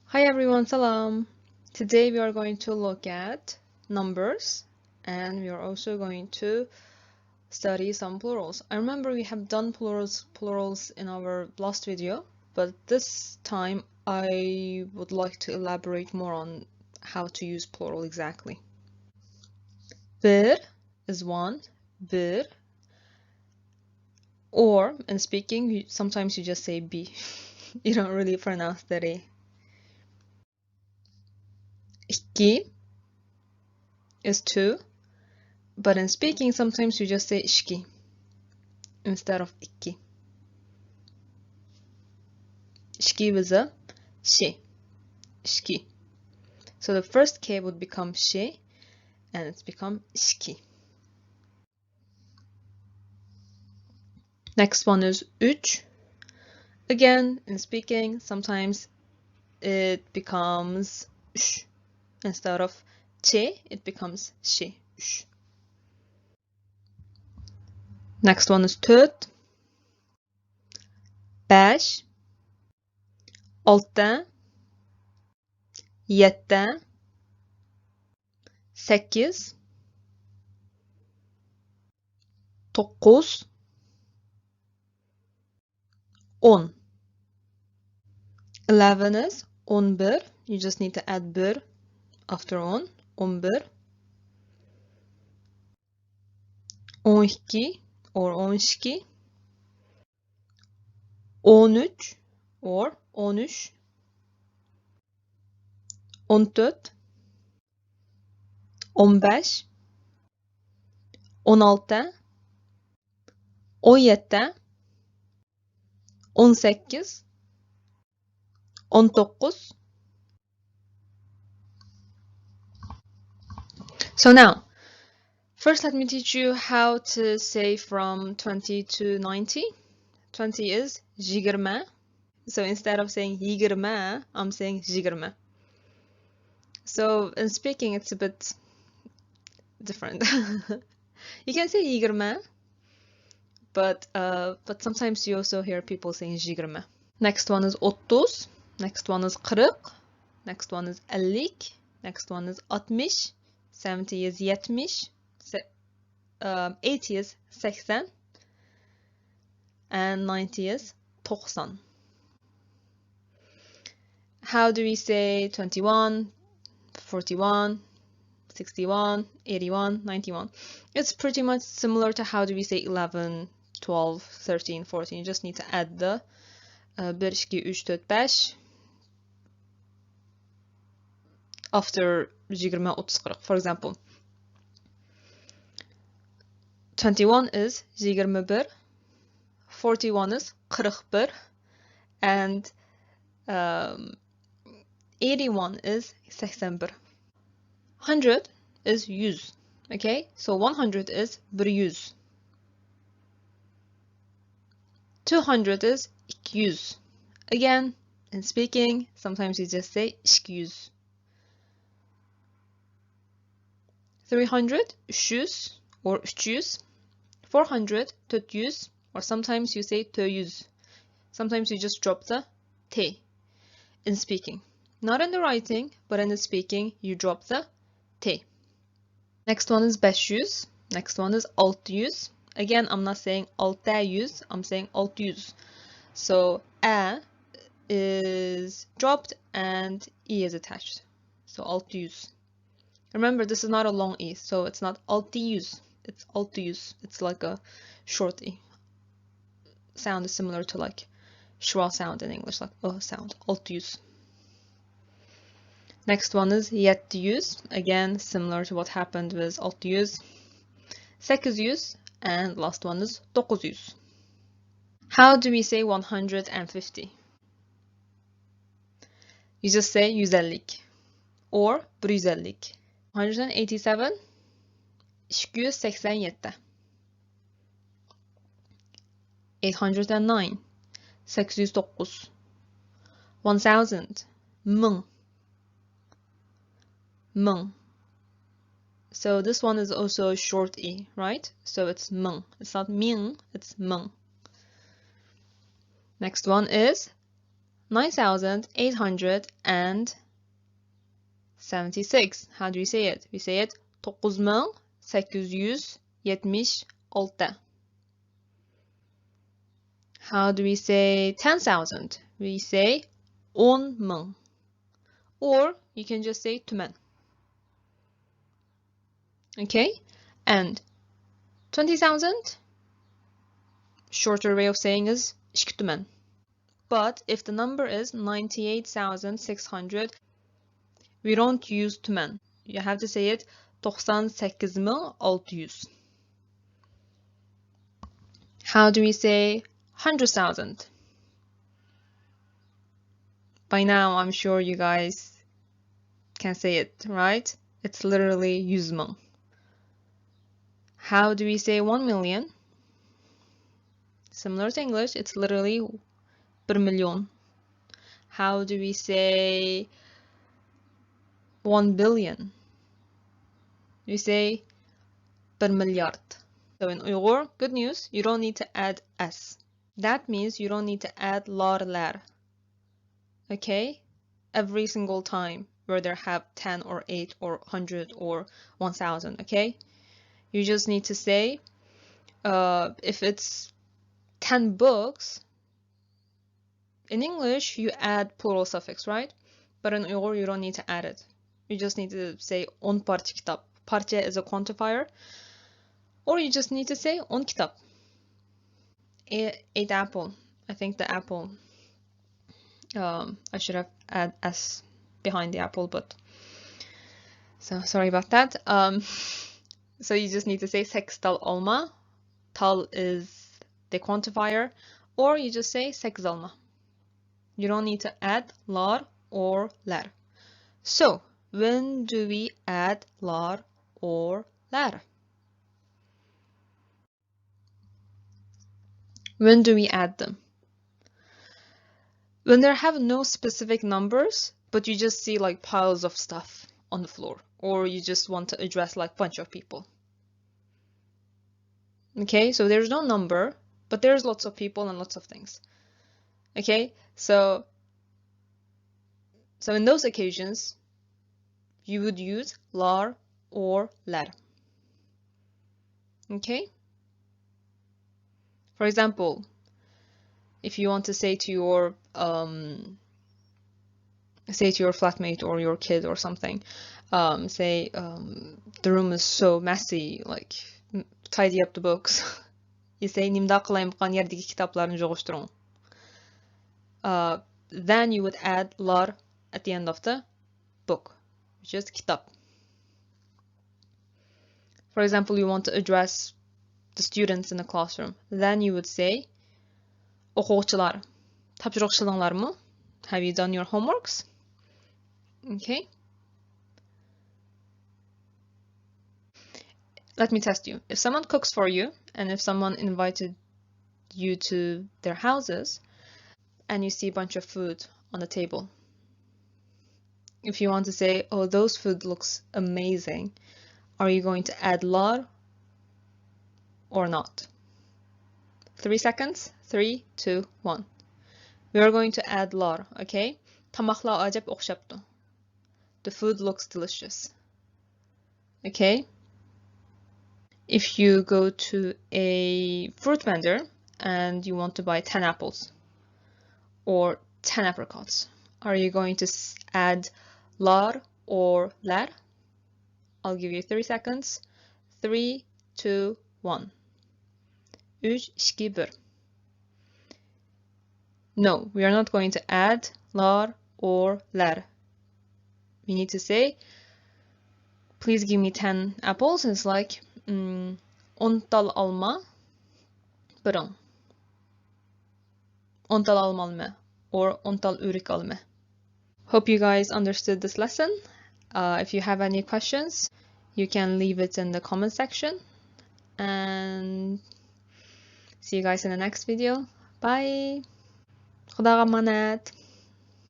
Hi everyone, salam. Today we are going to look at numbers and we are also going to study some plurals. I remember we have done plurals in our last video, but this time I would like to elaborate more on how to use plural exactly. Bir is one, bir, or in speaking, sometimes you just say bi. You don't really pronounce the re. İki is two, but in speaking, sometimes you just say ishki instead of iki. Ishki was a she. Ishki. So the first K would become she, and it's become ishki. Next one is üç. Again, in speaking, sometimes it becomes sh. Instead of che, it becomes she. Sh. Next one is töt. Beş. Altta. Yette. Sekiz. Dokuz. 10. 11 is 11. You just need to add bir after 10. 11. 12 or 12. 13 or 13. 14. 15. 16. 17. 18. 19. So now, first let me teach you how to say from 20 to 90. 20 is 20. So instead of saying 20, I'm saying 20. So in speaking, it's a bit different. You can say 20, but sometimes you also hear people saying 20. Next one is 30. Next one is 40. Next one is 50. Next one is 60. 70 is 70. 80 is 80. And 90 is 90. How do we say 21, 41, 61, 81, 91? It's pretty much similar to how do we say 11, 12, 13, 14. You just need to add the 1, 2, 3, 4, 5 after 20, 30, 40. For example, 21 is 21, 41 is 41, and 81 is 81. 100 is 100. Okay, so 100 is 100. 200 is 200. Again, in speaking, sometimes you just say 200. 300, 300 or 300. 400, 400, or sometimes you say 400. Sometimes you just drop the T in speaking. Not in the writing, but in the speaking, you drop the T. Next one is 500. Next one is 600. Again, I'm not saying 600, I'm saying 600. So A is dropped and E is attached. So 600. Remember, this is not a long E, so it's not 600. It's 600. It's like a short E. Sound is similar to like schwa sound in English, like sound. 600. Next one is 700. Again, similar to what happened with 600. 800, and last one is 900. How do we say 150? You just say 150 or 150. 187, 287. 809, 809. 1000, 1000. 1000. So this one is also a short E, right? So it's 1000. It's not ming, it's 1000. Next one is 9,876. How do we say it? We say it 9876. How do we say 10,000? We say 10,000. Or you can just say tümen. Okay? And 20,000, shorter way of saying is 2 tümen. But if the number is 98,600, we don't use tümen. You have to say it 98,600. How do we say 100,000? By now, I'm sure you guys can say it, right? It's literally 100,000. How do we say 1 million? Similar to English, it's literally 1 milyon. How do we say 1 billion? We say 1 milyard. So in Uyghur, good news, you don't need to add S. That means you don't need to add lar. Okay? Every single time where there have 10 or 8 or 100 or 1,000, okay? You just need to say, if it's 10 books, in English, you add plural suffix, right? But in Uyghur, you don't need to add it. You just need to say 10 parça kitap. Parça is a quantifier. Or you just need to say 10 kitap. 8 apple. I think the apple, I should have add S behind the apple, but so sorry about that. So you just need to say 6 tal olma. Tal is the quantifier, or you just say 6 olma. You don't need to add lar or lar. So when do we add lar or lar? When do we add them? When there have no specific numbers, but you just see like piles of stuff on the floor, or you just want to address like a bunch of people. Okay, so there's no number, but there's lots of people and lots of things. Okay, so in those occasions, you would use lar or lar. Okay? For example, if you want to say to your flatmate or your kid or something, the room is so messy, like tidy up the books. You say nimda кылаймкан yerдеги kitaplarını жогуштуруң. Then you would add lar at the end of the book, which is kitap. For example, you want to address the students in the classroom. Then you would say окуучулар, тапшырыкчылыңлармы? Have you done your homeworks? Okay. Let me test you. If someone cooks for you, and if someone invited you to their houses, and you see a bunch of food on the table, if you want to say, oh, those food looks amazing, are you going to add lar or not? 3 seconds. 3, 2, 1. We are going to add lar, okay? Тамақлар ажап оқшапту. The food looks delicious. Okay? If you go to a fruit vendor and you want to buy 10 apples or 10 apricots, are you going to add lar or lar? I'll give you 3 seconds. 3, 2, 1. 3, 2, 1. No, we are not going to add lar or lar. We need to say, please give me 10 apples. And it's like, 10 tal alma, birang. 10 tal almalme, or 10 tal urik alme. Hope you guys understood this lesson. If you have any questions, you can leave it in the comment section. And see you guys in the next video. Bye. خداغا منات.